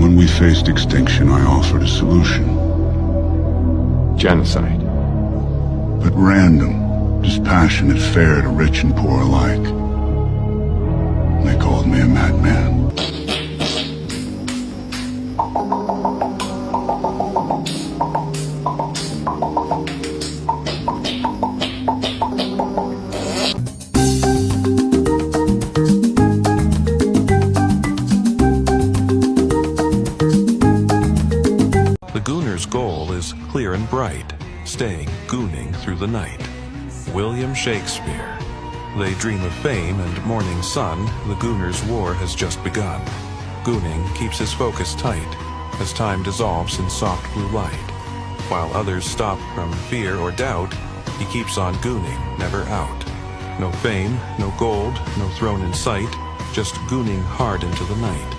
When we faced extinction, I offered a solution. Genocide. But random, dispassionate, fair to rich and poor alike. They called me a madman. The Gooner's goal is clear and bright, staying gooning through the night. William Shakespeare. They dream of fame and morning sun, the Gooner's war has just begun. Gooning keeps his focus tight, as time dissolves in soft blue light. While others stop from fear or doubt, he keeps on gooning, never out. No fame, no gold, no throne in sight, just gooning hard into the night.